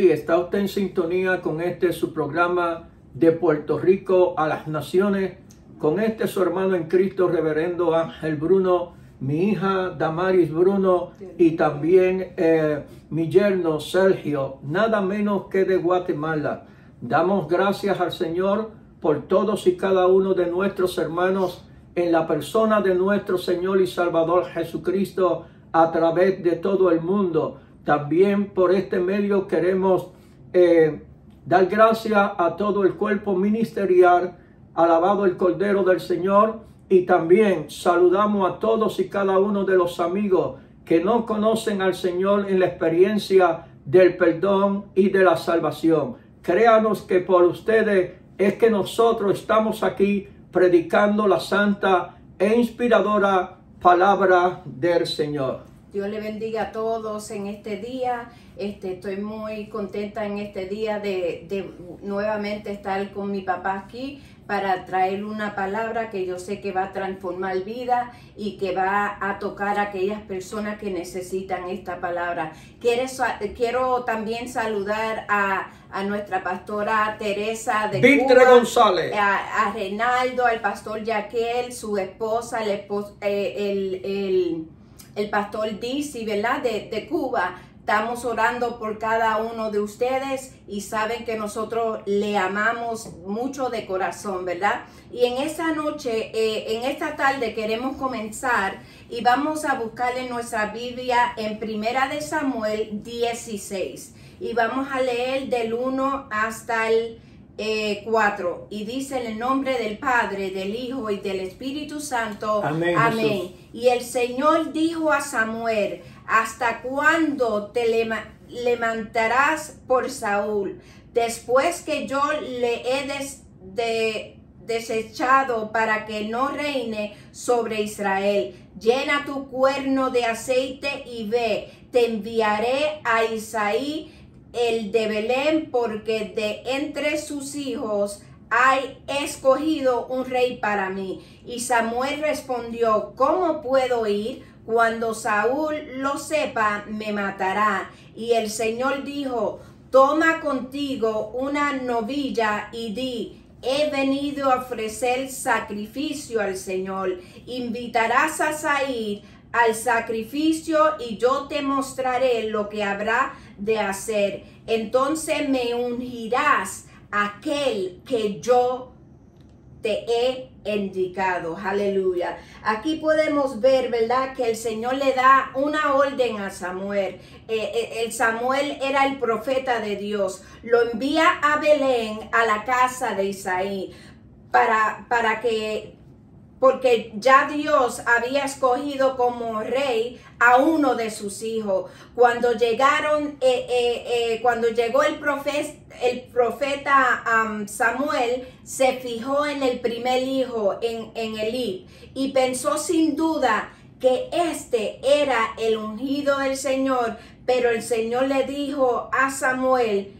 Sí, está usted en sintonía con su programa de Puerto Rico a las Naciones, con su hermano en Cristo, reverendo Ángel Bruno, mi hija Damaris Bruno y también mi yerno Sergio, nada menos que de Guatemala. Damos gracias al Señor por todos y cada uno de nuestros hermanos en la persona de nuestro Señor y Salvador Jesucristo a través de todo el mundo. También por este medio queremos dar gracias a todo el cuerpo ministerial, alabado el Cordero del Señor, y también saludamos a todos y cada uno de los amigos que no conocen al Señor en la experiencia del perdón y de la salvación. Créanos que por ustedes es que nosotros estamos aquí predicando la santa e inspiradora palabra del Señor. Dios le bendiga a todos en este día. Estoy muy contenta en este día de nuevamente estar con mi papá aquí para traer una palabra que yo sé que va a transformar vida y que va a tocar a aquellas personas que necesitan esta palabra. Quiero también saludar a nuestra pastora Teresa de Víctor Cuba, González, a Reinaldo, al pastor Yaquel, su esposa, el pastor Dizzy, ¿verdad? De Cuba. Estamos orando por cada uno de ustedes y saben que nosotros le amamos mucho de corazón, ¿verdad? Y en esta noche, en esta tarde queremos comenzar y vamos a buscar en nuestra Biblia en Primera de Samuel 16 y vamos a leer del 1 hasta el 4 y dice en el nombre del Padre, del Hijo y del Espíritu Santo. Amén. Amén. Y el Señor dijo a Samuel: ¿hasta cuándo te levantarás por Saúl? Después que yo le he desechado para que no reine sobre Israel. Llena tu cuerno de aceite y ve, te enviaré a Isaí el de Belén, porque de entre sus hijos he escogido un rey para mí. Y Samuel respondió: ¿cómo puedo ir? Cuando Saúl lo sepa, me matará. Y el Señor dijo: toma contigo una novilla y di: he venido a ofrecer sacrificio al Señor. Invitarás a Isaí al sacrificio y yo te mostraré lo que habrá de hacer. Entonces me ungirás aquel que yo te he indicado. Aleluya. Aquí podemos ver, ¿verdad?, que el Señor le da una orden a Samuel. El Samuel era el profeta de Dios. Lo envía a Belén, a la casa de Isaí, porque ya Dios había escogido como rey a uno de sus hijos. Cuando llegó el profeta Samuel, se fijó en el primer hijo, en Elí, y pensó sin duda que este era el ungido del Señor. Pero el Señor le dijo a Samuel: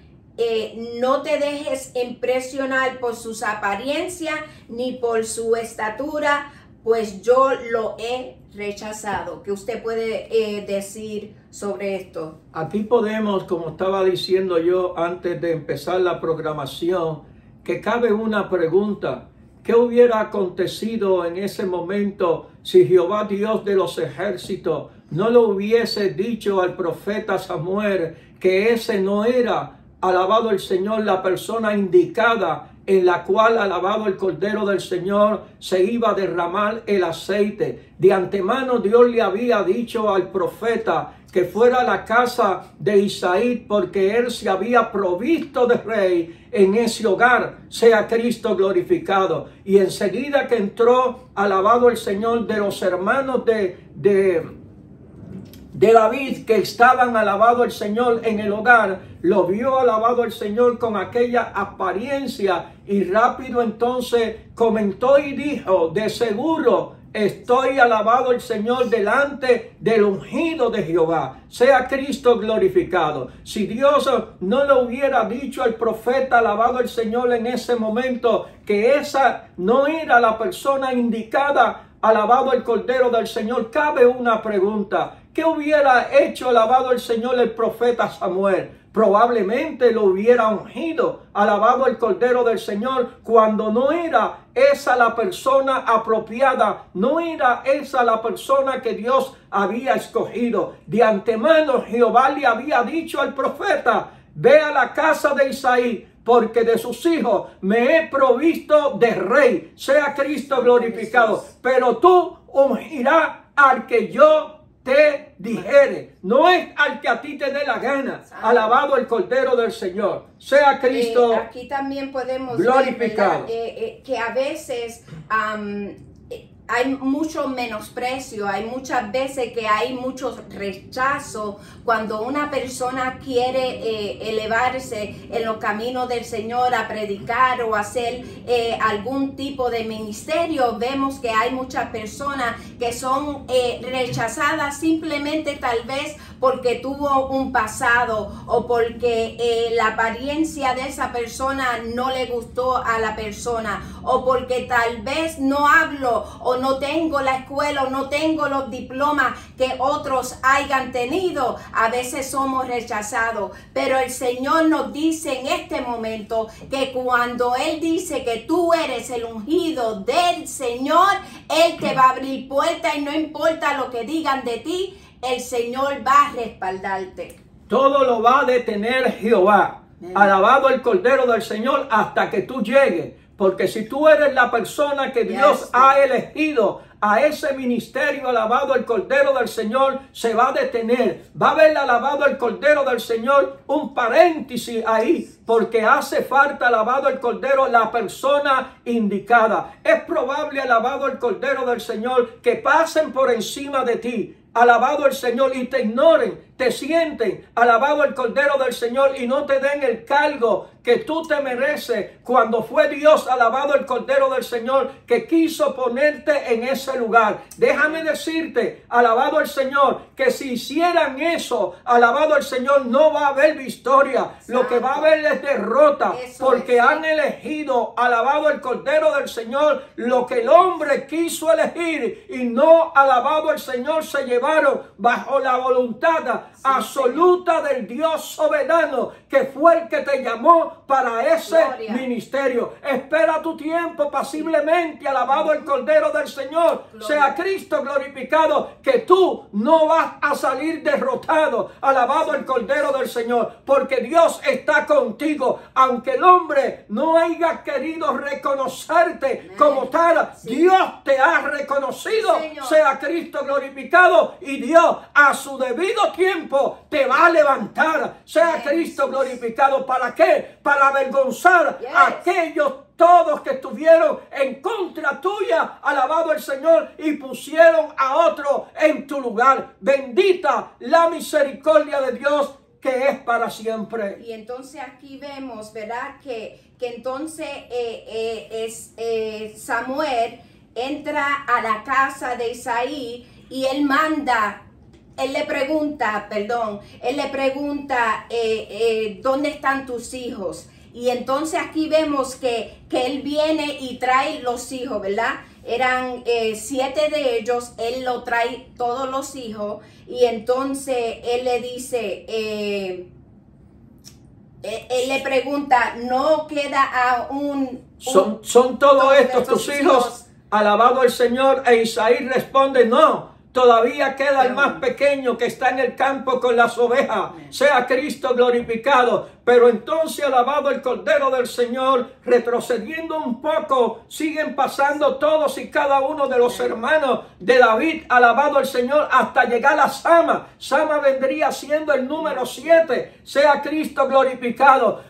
no te dejes impresionar por sus apariencias ni por su estatura, pues yo lo he rechazado. ¿Qué usted puede decir sobre esto? Aquí podemos, como estaba diciendo yo antes de empezar la programación, que cabe una pregunta: ¿qué hubiera acontecido en ese momento si Jehová Dios de los ejércitos no le hubiese dicho al profeta Samuel que ese no era, alabado el Señor, la persona indicada en la cual, alabado el Cordero del Señor, se iba a derramar el aceite? De antemano Dios le había dicho al profeta que fuera a la casa de Isaí, porque él se había provisto de rey en ese hogar. Sea Cristo glorificado. Y enseguida que entró, alabado el Señor, de los hermanos de David que estaban, alabado el Señor, en el hogar, lo vio, alabado el Señor, con aquella apariencia, y rápido entonces comentó y dijo: de seguro estoy, alabado el Señor, delante del ungido de Jehová. Sea Cristo glorificado. Si Dios no le hubiera dicho al profeta, alabado el Señor, en ese momento, que esa no era la persona indicada, alabado el Cordero del Señor, cabe una pregunta: ¿Qué hubiera hecho, alabado el Señor, el profeta Samuel? Probablemente lo hubiera ungido, alabado el Cordero del Señor, cuando no era esa la persona apropiada, no era esa la persona que Dios había escogido. De antemano Jehová le había dicho al profeta: ve a la casa de Isaí, porque de sus hijos me he provisto de rey, sea Cristo glorificado. Pero tú ungirás al que yo te dijere, no es al que a ti te dé la gana. Alabado el Cordero del Señor, sea Cristo aquí también podemos glorificado. ver, que a veces hay mucho menosprecio, hay muchas veces que hay mucho rechazo cuando una persona quiere elevarse en los caminos del Señor a predicar o hacer algún tipo de ministerio. Vemos que hay muchas personas que son rechazadas simplemente tal vez porque tuvo un pasado o porque la apariencia de esa persona no le gustó a la persona, o porque tal vez no hablo o no tengo la escuela o no tengo los diplomas que otros hayan tenido. A veces somos rechazados, pero el Señor nos dice en este momento que cuando Él dice que tú eres el ungido del Señor, Él te va a abrir puertas y no importa lo que digan de ti, el Señor va a respaldarte. Todo lo va a detener Jehová. Alabado el Cordero del Señor hasta que tú llegues. Porque si tú eres la persona que Dios ha elegido a ese ministerio, alabado el Cordero del Señor, se va a detener. Va a haber, alabado el Cordero del Señor, un paréntesis ahí, porque hace falta, alabado el Cordero, la persona indicada. Es probable, alabado el Cordero del Señor, que pasen por encima de ti, alabado el Señor, y te ignoren, te sienten, alabado el Cordero del Señor, y no te den el cargo que tú te mereces, cuando fue Dios, alabado el Cordero del Señor, que quiso ponerte en ese lugar. Déjame decirte, alabado el Señor, que si hicieran eso, alabado el Señor, no va a haber victoria. Lo que va a haber es derrota, porque han elegido, alabado el Cordero del Señor, lo que el hombre quiso elegir, y no, alabado el Señor, se llevaron bajo la voluntad absoluta del Dios soberano, que fue el que te llamó para ese ministerio. Espera tu tiempo pasiblemente, alabado el Cordero del Señor, sea Cristo glorificado, que tú no vas a salir derrotado, alabado el Cordero del Señor, porque Dios está contigo. Aunque el hombre no haya querido reconocerte como tal, Dios te ha reconocido, sea Cristo glorificado, y Dios a su debido tiempo te va a levantar, sea Cristo glorificado. ¿Para qué? Para avergonzar a aquellos todos que estuvieron en contra tuya, alabado el Señor, y pusieron a otro en tu lugar. Bendita la misericordia de Dios, que es para siempre. Y entonces aquí vemos, ¿verdad? Que entonces Samuel entra a la casa de Isaí y él manda. Él le pregunta, ¿dónde están tus hijos? Y entonces aquí vemos que él viene y trae los hijos, ¿verdad? Eran 7 de ellos, él lo trae todos los hijos, y entonces él le dice, él le pregunta, ¿no queda aún ¿Son todos estos tus hijos? Alabado el Señor. E Isaí responde, no. Todavía queda el más pequeño que está en el campo con las ovejas. Sea Cristo glorificado. Pero entonces, alabado el Cordero del Señor, retrocediendo un poco, siguen pasando todos y cada uno de los hermanos de David, alabado el Señor, hasta llegar a Sama. Sama vendría siendo el número 7. Sea Cristo glorificado.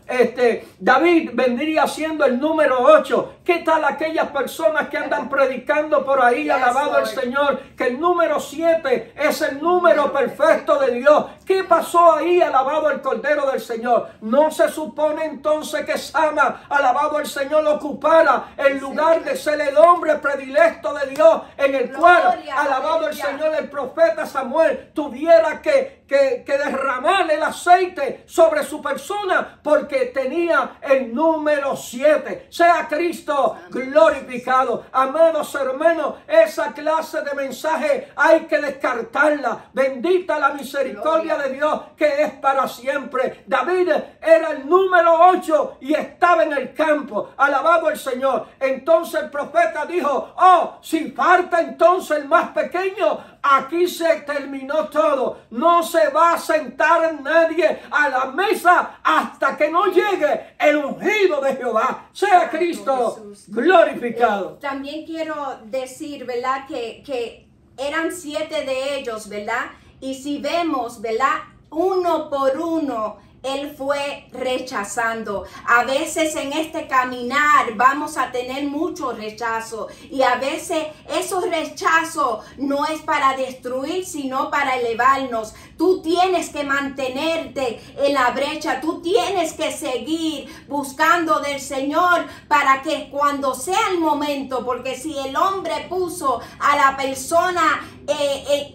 David vendría siendo el número 8. ¿Qué tal aquellas personas que andan predicando por ahí, alabado el Señor, que el número 7 es el número perfecto de Dios? ¿Qué pasó ahí, alabado el Cordero del Señor? ¿No se supone entonces que Sama, alabado el Señor, ocupara el lugar de ser el hombre predilecto de Dios, en el cual, alabado el Señor, el profeta Samuel tuviera que derramar el aceite sobre su persona, porque tenía el número 7? Sea Cristo glorificado. Amados hermanos, esa clase de mensaje hay que descartarla. Bendita la misericordia de Dios que es para siempre. David era el número 8 y estaba en el campo. Alabado el Señor. Entonces el profeta dijo, oh, si falta entonces el más pequeño, aquí se terminó todo. No se va a sentar nadie a la mesa hasta que no llegue el ungido de Jehová. Sea Cristo glorificado. También quiero decir, ¿verdad? Que eran 7 de ellos, ¿verdad? Y si vemos, ¿verdad? Uno por uno, él fue rechazando. A veces en este caminar vamos a tener mucho rechazo. Y a veces esos rechazos no es para destruir, sino para elevarnos. Tú tienes que mantenerte en la brecha. Tú tienes que seguir buscando del Señor para que cuando sea el momento, porque si el hombre puso a la persona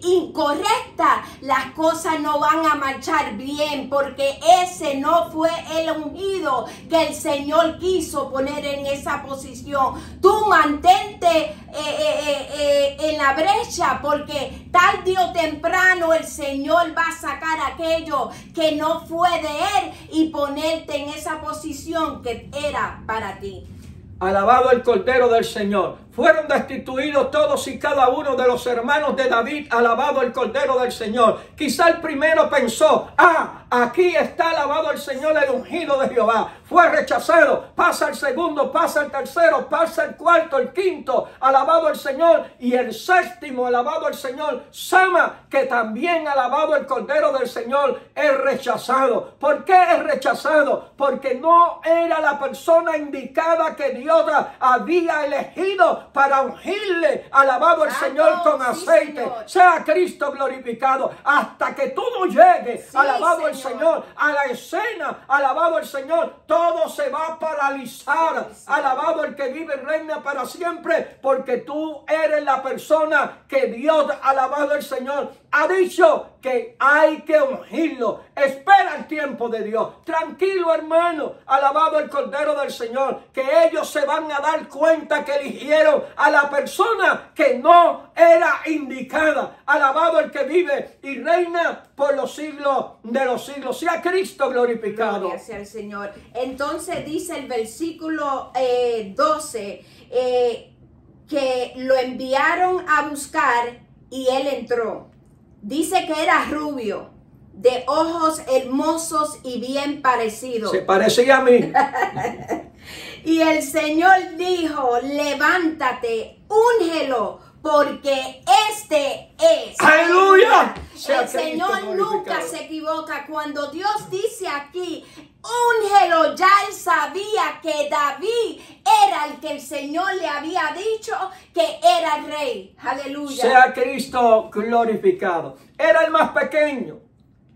incorrecta, las cosas no van a marchar bien, porque ese no fue el ungido que el Señor quiso poner en esa posición. Tú mantente en la brecha, porque tarde o temprano el Señor va a sacar aquello que no fue de Él y ponerte en esa posición que era para ti. Alabado el Cordero del Señor. Fueron destituidos todos y cada uno de los hermanos de David. Alabado el Cordero del Señor. Quizá el primero pensó, aquí está, alabado el Señor, el ungido de Jehová. Fue rechazado. Pasa el segundo, pasa el tercero, pasa el cuarto, el quinto. Alabado el Señor. Y el séptimo, alabado el Señor, Sama, que también, alabado el Cordero del Señor, es rechazado. ¿Por qué es rechazado? Porque no era la persona indicada que Dios había elegido para ungirle, alabado el Señor, con aceite. Señor. Sea Cristo glorificado. Hasta que tú no llegues, alabado el Señor, a la escena, alabado el Señor, todo se va a paralizar. Alabado el que vive y reina para siempre, porque tú eres la persona que Dios, alabado el Señor, ha dicho que hay que ungirlo. Espera el tiempo de Dios. Tranquilo, hermano. Alabado el Cordero del Señor, que ellos se van a dar cuenta que eligieron a la persona que no era indicada. Alabado el que vive y reina por los siglos de los siglos. Sea Cristo glorificado. Gloria sea el Señor. Entonces dice el versículo 12 que lo enviaron a buscar y él entró. Dice que era rubio, de ojos hermosos y bien parecidos. Se parecía a mí. Y el Señor dijo, levántate, úngelo, porque este es. ¡Aleluya! El Señor nunca se equivoca. Cuando Dios dice aquí, úngelo, ya él sabía que David era el que el Señor le había dicho que era el rey. Aleluya. Sea Cristo glorificado. Era el más pequeño,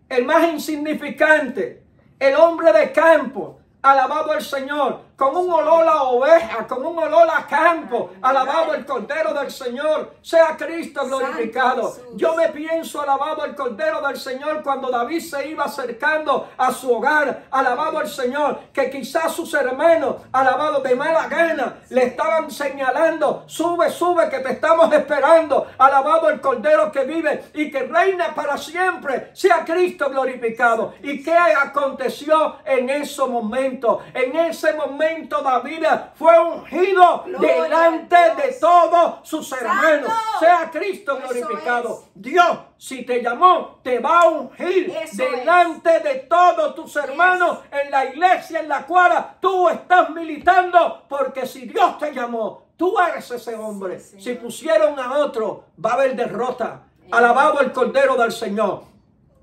el más insignificante, el hombre de campo. Alabado el Señor, con un olor a oveja, con un olor a campo. Alabado el Cordero del Señor. Sea Cristo glorificado. Yo me pienso, alabado el Cordero del Señor, cuando David se iba acercando a su hogar. Alabado el Señor, que quizás sus hermanos, alabado de mala gana, le estaban señalando, sube, sube, que te estamos esperando. Alabado el Cordero que vive y que reina para siempre. Sea Cristo glorificado. ¿Y qué aconteció en ese momento? En ese momento David fue ungido delante de todos sus hermanos. Sea Cristo glorificado. Dios, si te llamó, te va a ungir delante de todos tus hermanos en la iglesia en la cual tú estás militando, porque si Dios te llamó, tú eres ese hombre. Si pusieron a otro, va a haber derrota. Alabado el Cordero del Señor.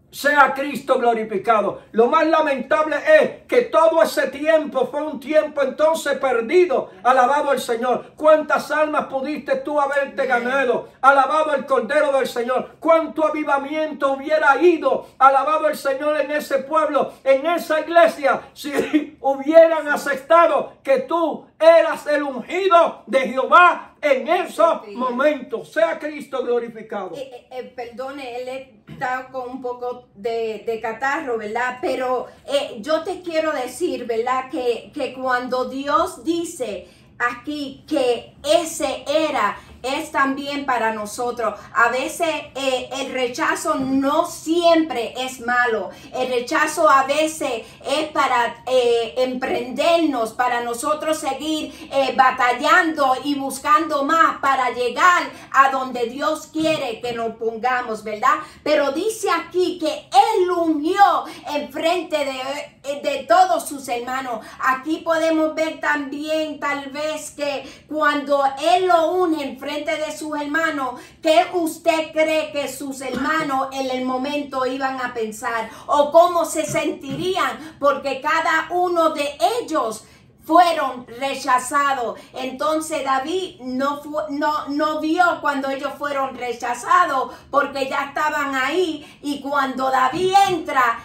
Sea Cristo glorificado. Lo más lamentable es que todo ese tiempo fue un tiempo entonces perdido. Alabado el Señor. ¿Cuántas almas pudiste tú haberte ganado? Alabado el Cordero del Señor. ¿Cuánto avivamiento hubiera ido? Alabado el Señor en ese pueblo, en esa iglesia, si hubieran aceptado que tú eras el ungido de Jehová en esos momentos. Sea Cristo glorificado. Perdone, él está con un poco de catarro, ¿verdad? Pero yo te quiero decir, ¿verdad? Que cuando Dios dice aquí que ese era es también para nosotros. A veces el rechazo no siempre es malo. El rechazo a veces es para emprendernos, para nosotros seguir batallando y buscando más para llegar a donde Dios quiere que nos pongamos, ¿verdad? Pero dice aquí que Él ungió enfrente de todos sus hermanos. Aquí podemos ver también tal vez que cuando Él lo une enfrente de sus hermanos, ¿qué usted cree que sus hermanos en el momento iban a pensar? ¿O cómo se sentirían? Porque cada uno de ellos fueron rechazados. Entonces David no vio cuando ellos fueron rechazados, porque ya estaban ahí. Y cuando David entra,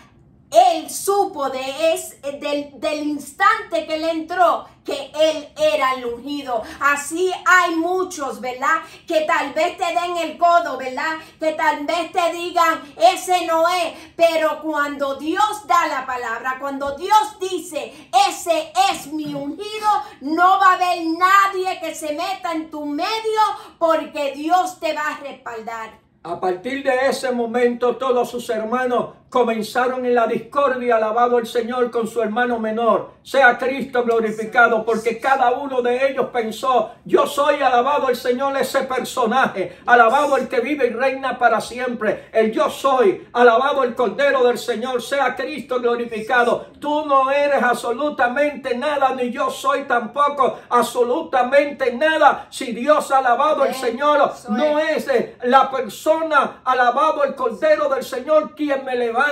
él supo del instante que él entró que él era el ungido. Así hay muchos, ¿verdad? Que tal vez te den el codo, ¿verdad? Que tal vez te digan, ese no es. Pero cuando Dios da la palabra, cuando Dios dice, ese es mi ungido, no va a haber nadie que se meta en tu medio, porque Dios te va a respaldar. A partir de ese momento, todos sus hermanos comenzaron en la discordia, alabado el Señor, con su hermano menor. Sea Cristo glorificado, porque cada uno de ellos pensó, yo soy, alabado el Señor, ese personaje, alabado el que vive y reina para siempre, el yo soy, alabado el Cordero del Señor, sea Cristo glorificado. Tú no eres absolutamente nada, ni yo soy tampoco absolutamente nada. Si Dios, alabado el Señor, no es la persona, alabado el Cordero del Señor, quien me levanta.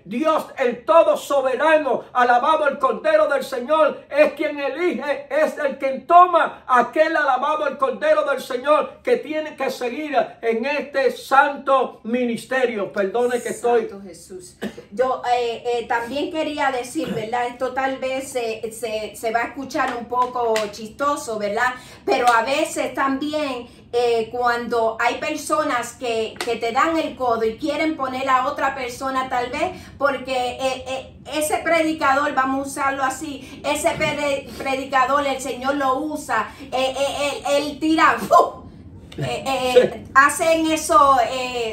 Dios, el todo soberano, alabado el Cordero del Señor, es quien elige, es el que toma aquel, alabado el Cordero del Señor, que tiene que seguir en este santo ministerio. Perdone que estoy... Santo Jesús. Yo también quería decir, ¿verdad? Esto tal vez se va a escuchar un poco chistoso, ¿verdad? Pero a veces también cuando hay personas que te dan el codo y quieren poner a otra persona tal vez, porque ese predicador, vamos a usarlo así, ese predicador el Señor lo usa, él tira, hacen eso,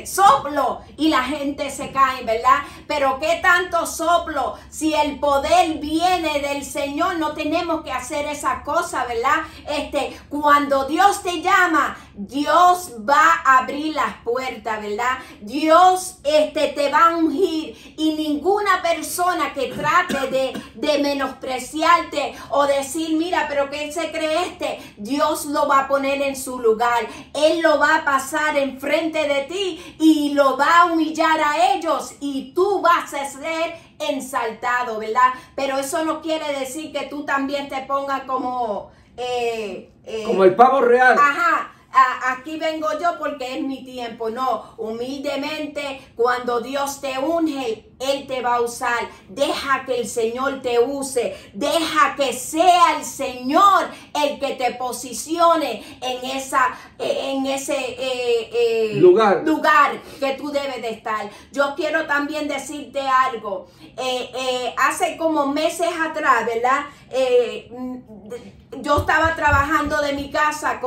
soplo, y la gente se cae, ¿verdad? Pero qué tanto soplo, si el poder viene del Señor, no tenemos que hacer esa cosa, ¿verdad? Cuando Dios te llama, Dios va a abrir las puertas, ¿verdad? Dios te va a ungir, y ninguna persona que trate de menospreciarte o decir, mira, pero ¿qué se cree Dios lo va a poner en su lugar. Él lo va a pasar enfrente de ti y lo va a humillar a ellos, y tú vas a ser ensaltado, ¿verdad? Pero eso no quiere decir que tú también te pongas como el pavo real. Ajá. Aquí vengo yo porque es mi tiempo. No, humildemente, cuando Dios te unge, Él te va a usar. Deja que el Señor te use. Deja que sea el Señor el que te posicione en ese lugar que tú debes de estar. Yo quiero también decirte algo. Hace como meses atrás, ¿verdad? Yo estaba trabajando de mi casa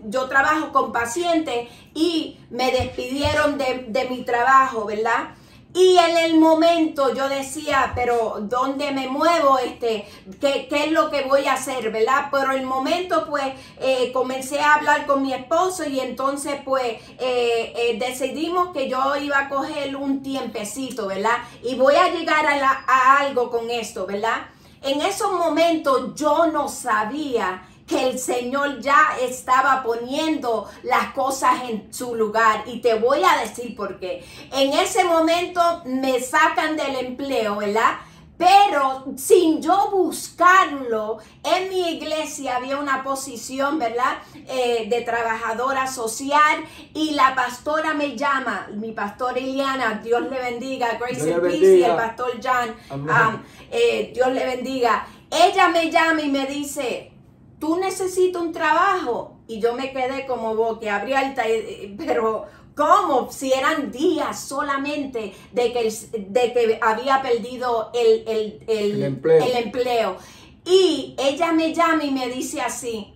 yo trabajo con pacientes, y me despidieron de mi trabajo, ¿verdad? Y en el momento yo decía, pero ¿dónde me muevo? ¿Qué es lo que voy a hacer? ¿Verdad? Pero el momento, pues, comencé a hablar con mi esposo, y entonces, pues, decidimos que yo iba a coger un tiempecito, ¿verdad? Y voy a llegar a algo con esto, ¿verdad? En esos momentos yo no sabía que el Señor ya estaba poniendo las cosas en su lugar, y te voy a decir por qué. En ese momento me sacan del empleo, ¿verdad? Pero sin yo buscarlo, en mi iglesia había una posición, ¿verdad? De trabajadora social, y la pastora me llama, mi pastora Iliana, Dios le bendiga, Grace and Peace, y el pastor John, Dios le bendiga. Ella me llama y me dice, ¿tú necesitas un trabajo? Y yo me quedé como boquiabierta, pero ¿cómo? Si eran días solamente de que había perdido el empleo. Y ella me llama y me dice así,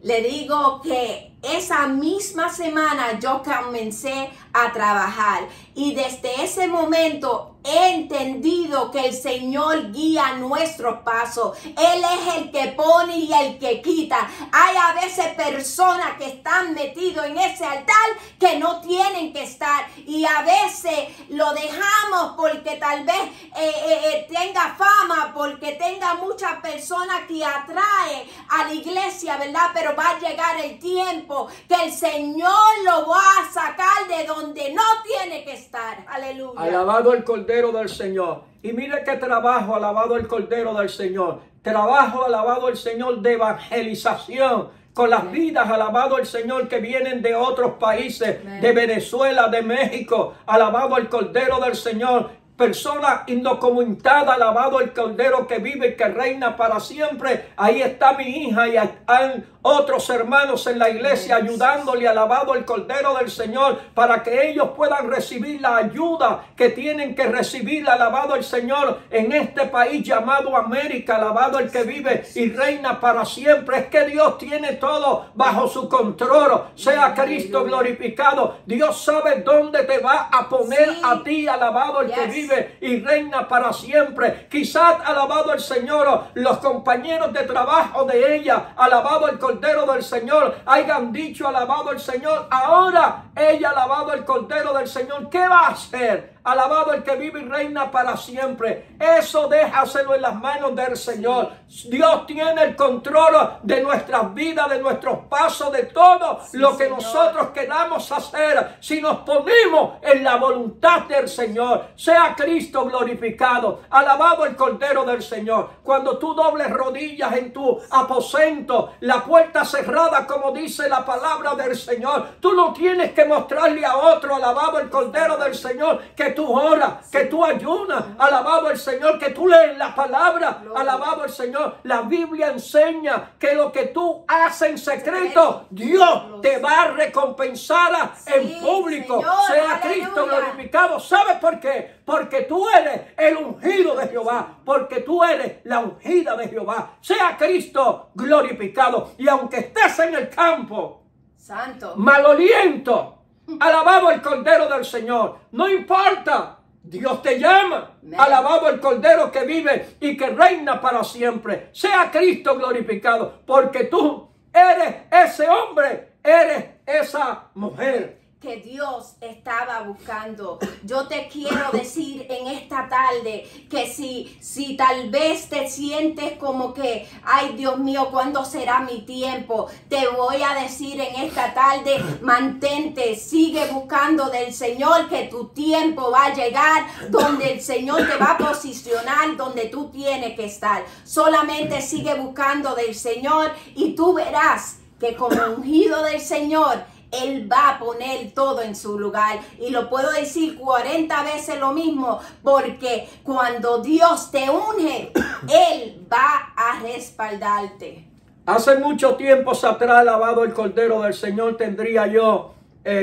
le digo que esa misma semana yo comencé a trabajar y desde ese momento he entendido que el Señor guía nuestros pasos. Él es el que pone y el que quita. Hay a veces personas que están metidos en ese altar que no tienen que estar y a veces lo dejamos porque tal vez tenga fama, porque tenga muchas personas que atrae a la iglesia, ¿verdad? Pero va a llegar el tiempo que el Señor lo va a sacar de donde no tiene que estar. Aleluya. Alabado el Cordero del Señor. Y mire qué trabajo, alabado el Cordero del Señor. Trabajo, alabado el Señor, de evangelización con las vidas, alabado el Señor, que vienen de otros países, de Venezuela, de México. Alabado el Cordero del Señor. Persona indocumentadas, alabado el Cordero que vive y que reina para siempre. Ahí está mi hija y hay otros hermanos en la iglesia ayudándole, alabado el Cordero del Señor, para que ellos puedan recibir la ayuda que tienen que recibir, alabado el Señor, en este país llamado América, alabado el que vive y reina para siempre. Es que Dios tiene todo bajo su control. Sea Cristo glorificado. Dios sabe dónde te va a poner a ti, alabado el que vive y reina para siempre. Quizás, alabado el Señor, los compañeros de trabajo de ella, alabado el Cordero del Señor, hayan dicho, alabado el Señor, ahora ella, alabado el Cordero del Señor, ¿qué va a hacer? Alabado el que vive y reina para siempre. Eso déjaselo en las manos del Señor. Dios tiene el control de nuestras vidas, de nuestros pasos, de todo lo que nosotros queramos hacer. Si nos ponemos en la voluntad del Señor, sea Cristo glorificado. Alabado el Cordero del Señor. Cuando tú dobles rodillas en tu aposento, la puerta cerrada, como dice la palabra del Señor, tú no tienes que mostrarle a otro, alabado el Cordero del Señor, que tú oras, que tú ayunas, alabado el Señor, que tú lees la palabra, alabado el Señor. La Biblia enseña que lo que tú haces en secreto, Dios te va a recompensar en público. Señor, sea Cristo glorificado. ¿Sabes por qué? Porque tú eres el ungido de Jehová, porque tú eres la ungida de Jehová. Sea Cristo glorificado. Y aunque estés en el campo, santo, maloliento, alabado el Cordero del Señor, no importa, Dios te llama. Alabado el Cordero que vive y que reina para siempre. Sea Cristo glorificado, porque tú eres ese hombre, eres esa mujer que Dios estaba buscando. Yo te quiero decir en esta tarde que si tal vez te sientes como que, ay Dios mío, ¿cuándo será mi tiempo? Te voy a decir en esta tarde, mantente, sigue buscando del Señor, que tu tiempo va a llegar donde el Señor te va a posicionar donde tú tienes que estar. Solamente sigue buscando del Señor y tú verás que como ungido del Señor, Él va a poner todo en su lugar. Y lo puedo decir 40 veces lo mismo, porque cuando Dios te unge, Él va a respaldarte. Hace mucho tiempo atrás, alabado el Cordero del Señor, tendría yo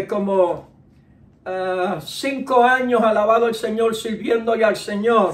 como 5 años, alabado el Señor, sirviéndole al Señor.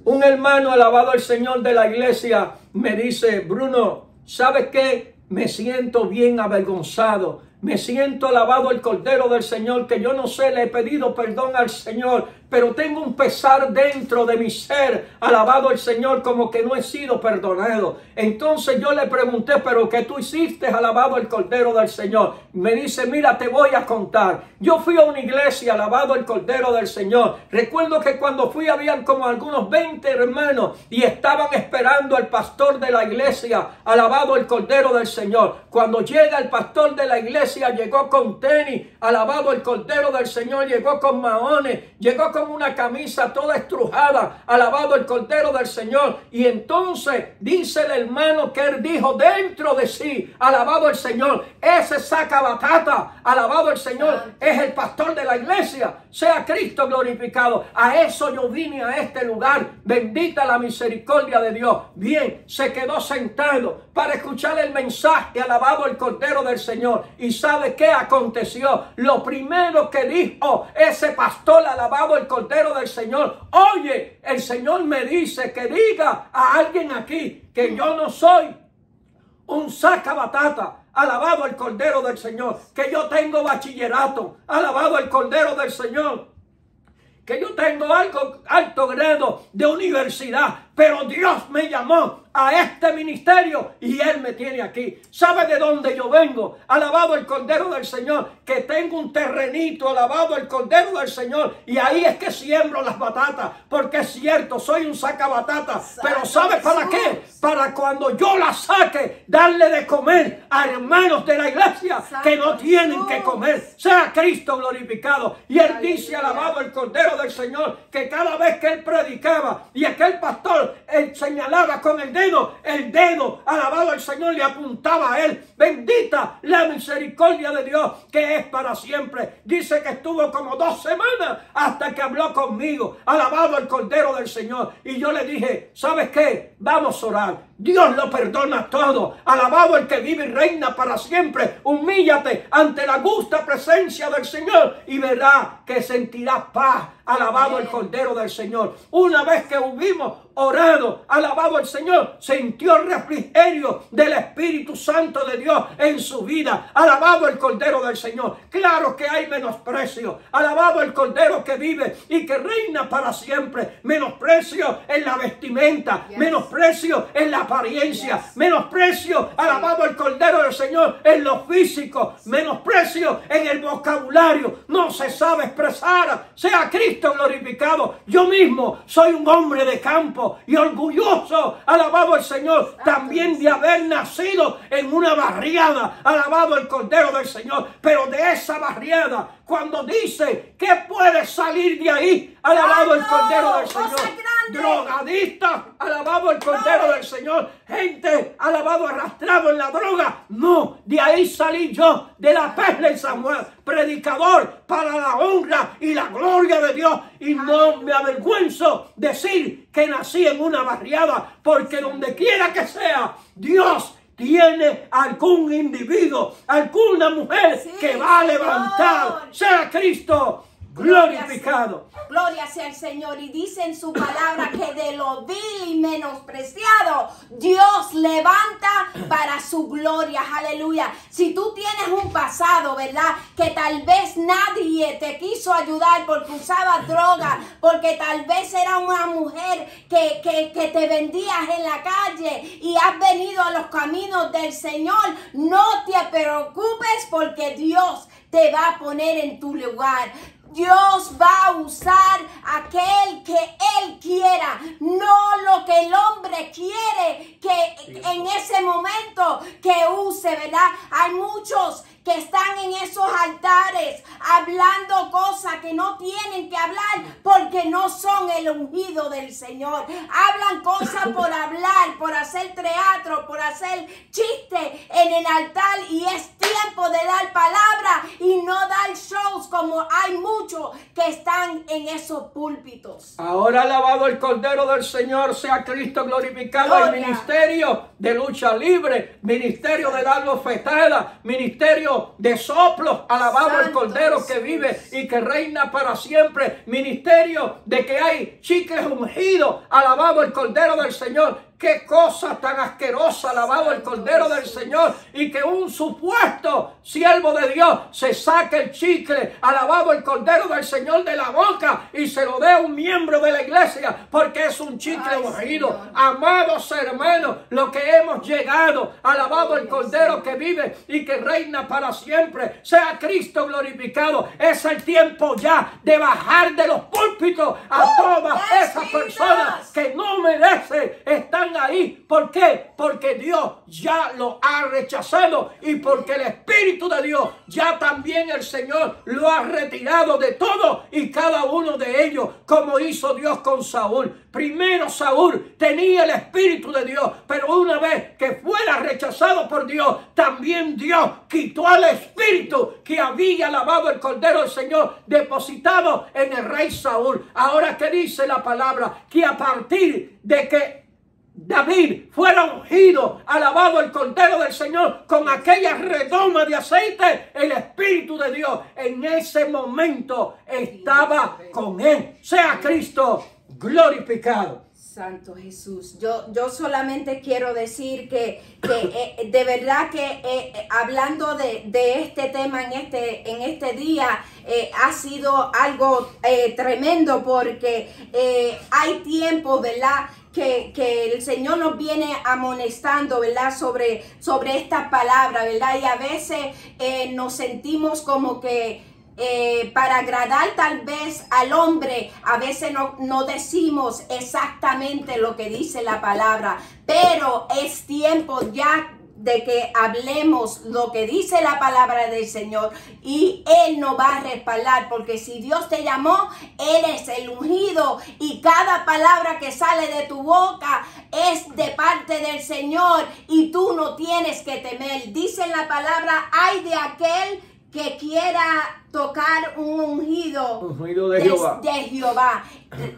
Un hermano, alabado el Señor de la iglesia, me dice: Bruno, ¿sabes qué? Me siento bien avergonzado. Me siento, alabado el Cordero del Señor, que yo no sé, le he pedido perdón al Señor, pero tengo un pesar dentro de mi ser, alabado el Señor, como que no he sido perdonado. Entonces yo le pregunté: ¿pero qué tú hiciste, alabado el Cordero del Señor? Me dice: mira, te voy a contar. Yo fui a una iglesia, alabado el Cordero del Señor. Recuerdo que cuando fui habían como algunos 20 hermanos y estaban esperando al pastor de la iglesia, alabado el Cordero del Señor. Cuando llega el pastor de la iglesia, llegó con tenis, alabado el Cordero del Señor, llegó con maones, llegó con una camisa toda estrujada, alabado el Cordero del Señor. Y entonces dice el hermano que él dijo dentro de sí, alabado el Señor, ese saca batata, alabado el Señor, es el pastor de la iglesia. Sea Cristo glorificado. A eso yo vine a este lugar. Bendita la misericordia de Dios. Bien, se quedó sentado para escuchar el mensaje, alabado el Cordero del Señor. Y ¿sabe qué aconteció? Lo primero que dijo ese pastor, alabado el Cordero del Señor: oye, el Señor me dice que diga a alguien aquí que yo no soy un sacabatata. Alabado el Cordero del Señor. Que yo tengo bachillerato. Alabado el Cordero del Señor. Que yo tengo alto grado de universidad. Pero Dios me llamó a este ministerio y Él me tiene aquí. ¿Sabe de dónde yo vengo? Alabado el Cordero del Señor. Que tengo un terrenito, alabado el Cordero del Señor. Y ahí es que siembro las batatas. Porque es cierto, soy un sacabatata. Pero ¿sabe para qué? Para cuando yo las saque, darle de comer a hermanos de la iglesia que no tienen que comer. Sea Cristo glorificado. Y Él dice, alabado el Cordero del Señor, que cada vez que Él predicaba y aquel pastor él señalaba con el dedo, alabado el Señor, le apuntaba a Él. Bendita la misericordia de Dios, que es para siempre. Dice que estuvo como 2 semanas hasta que habló conmigo. Alabado el Cordero del Señor. Y yo le dije, ¿sabes qué? Vamos a orar. Dios lo perdona todo. Alabado el que vive y reina para siempre. Humíllate ante la justa presencia del Señor y verás que sentirás paz. Alabado el Cordero del Señor. Una vez que hubimos orado, alabado el Señor, sintió el refrigerio del Espíritu Santo de Dios en su vida. Alabado el Cordero del Señor. Claro que hay menosprecio. Alabado el Cordero que vive y que reina para siempre. Menosprecio en la vestimenta. Menosprecio en la apariencia. Menosprecio, alabado el Cordero del Señor, en lo físico. Menosprecio en el vocabulario. No se sabe expresar. Sea Cristo glorificado. Yo mismo soy un hombre de campo y orgulloso, alabado el Señor, también de haber nacido en una barriada. Alabado el Cordero del Señor. Pero de esa barriada, cuando dice que puede salir de ahí, alabado el Cordero del Señor. Drogadictas, alabado el Cordero del Señor. Gente, alabado, arrastrado en la droga. No, de ahí salí yo, de la perla en Samuel, predicador para la honra y la gloria de Dios. Y no me avergüenzo decir que nací en una barriada, porque donde quiera que sea, Dios tiene algún individuo, alguna mujer que va a levantar. Sea Cristo glorificado. Gloria sea el Señor. Y dice en su palabra que de lo vil y menospreciado Dios levanta para su gloria. Aleluya. Si tú tienes un pasado, ¿verdad? Que tal vez nadie te quiso ayudar porque usaba droga, porque tal vez era una mujer que te vendías en la calle y has venido a los caminos del Señor, no te preocupes, porque Dios te va a poner en tu lugar. Dios va a usar aquel que Él quiera, no lo que el hombre quiere que en ese momento que use, ¿verdad? Hay muchos que están en esos altares hablando cosas que no tienen que hablar porque no son el ungido del Señor. Hablan cosas por hablar, por hacer teatro, por hacer chiste en el altar, y es tiempo de dar palabra y no dar shows como hay muchos que están en esos púlpitos. Ahora alabado el Cordero del Señor, sea Cristo glorificado. El ministerio de lucha libre, ministerio de dar bofetada, ministerio de soplos, alabado el Cordero que vive y que reina para siempre, ministerio de que hay chicles ungidos, alabado el Cordero del Señor. Qué cosa tan asquerosa, alabado el Cordero del Señor, y que un supuesto siervo de Dios se saque el chicle, alabado el Cordero del Señor, de la boca y se lo dé a un miembro de la iglesia, porque es un chicle ungido. Amados hermanos, lo que hemos llegado, alabado el Cordero que vive y que reina para siempre, sea Cristo glorificado. Es el tiempo ya de bajar de los púlpitos a todas esas personas que no merecen estar ahí. ¿Por qué? Porque Dios ya lo ha rechazado y porque el Espíritu de Dios ya también el Señor lo ha retirado de todo y cada uno de ellos, como hizo Dios con Saúl. Primero Saúl tenía el Espíritu de Dios, pero una vez que fuera rechazado por Dios, también Dios quitó al Espíritu que había, alabado el Cordero del Señor, depositado en el rey Saúl. Ahora, ¿qué dice la palabra? Que a partir de que David fuera ungido, alabado el Cordero del Señor, con aquella redoma de aceite, el Espíritu de Dios en ese momento estaba con él. Sea Cristo glorificado. Santo Jesús. Yo solamente quiero decir que de verdad que hablando de este tema en este día ha sido algo tremendo, porque hay tiempo, ¿verdad?, que el Señor nos viene amonestando, ¿verdad?, sobre esta palabra, ¿verdad? Y a veces nos sentimos como que para agradar tal vez al hombre, a veces no decimos exactamente lo que dice la palabra, pero es tiempo ya de que hablemos lo que dice la palabra del Señor, y Él nos va a respaldar, porque si Dios te llamó, eres el ungido, y cada palabra que sale de tu boca es de parte del Señor, y tú no tienes que temer. Dice en la palabra: ay de aquel que quiera tocar un ungido de Jehová.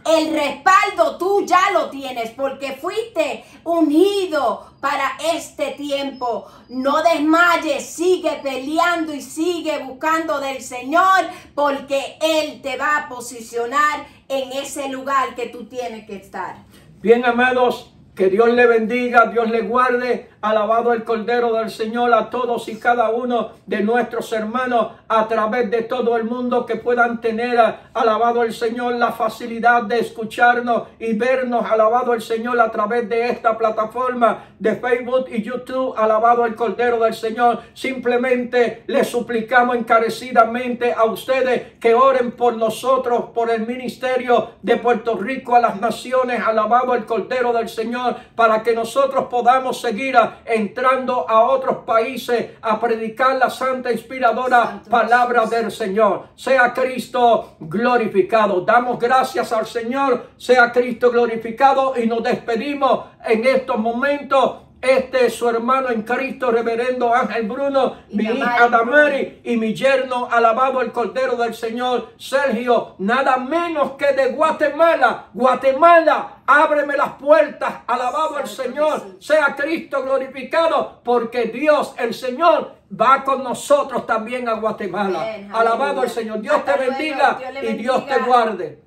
El respaldo tú ya lo tienes, porque fuiste ungido para este tiempo. No desmayes, sigue peleando y sigue buscando del Señor, porque Él te va a posicionar en ese lugar que tú tienes que estar. Bien, amados, que Dios le bendiga, Dios le guarde. Alabado el Cordero del Señor, a todos y cada uno de nuestros hermanos a través de todo el mundo, que puedan tener, alabado el Señor, la facilidad de escucharnos y vernos, alabado el Señor, a través de esta plataforma de Facebook y YouTube. Alabado el Cordero del Señor. Simplemente les suplicamos encarecidamente a ustedes que oren por nosotros, por el ministerio de Puerto Rico a las naciones. Alabado el Cordero del Señor, para que nosotros podamos seguir entrando a otros países a predicar la santa, inspiradora palabra del Señor. Sea Cristo glorificado. Damos gracias al Señor. Sea Cristo glorificado, y nos despedimos en estos momentos. Este es su hermano en Cristo, reverendo Ángel Bruno, mi hija Damari y mi yerno, alabado el Cordero del Señor, Sergio, nada menos que de Guatemala. Guatemala, ábreme las puertas, alabado el Señor, sea Cristo glorificado, porque Dios, el Señor, va con nosotros también a Guatemala. Alabado el Señor. Dios te bendiga y Dios te guarde.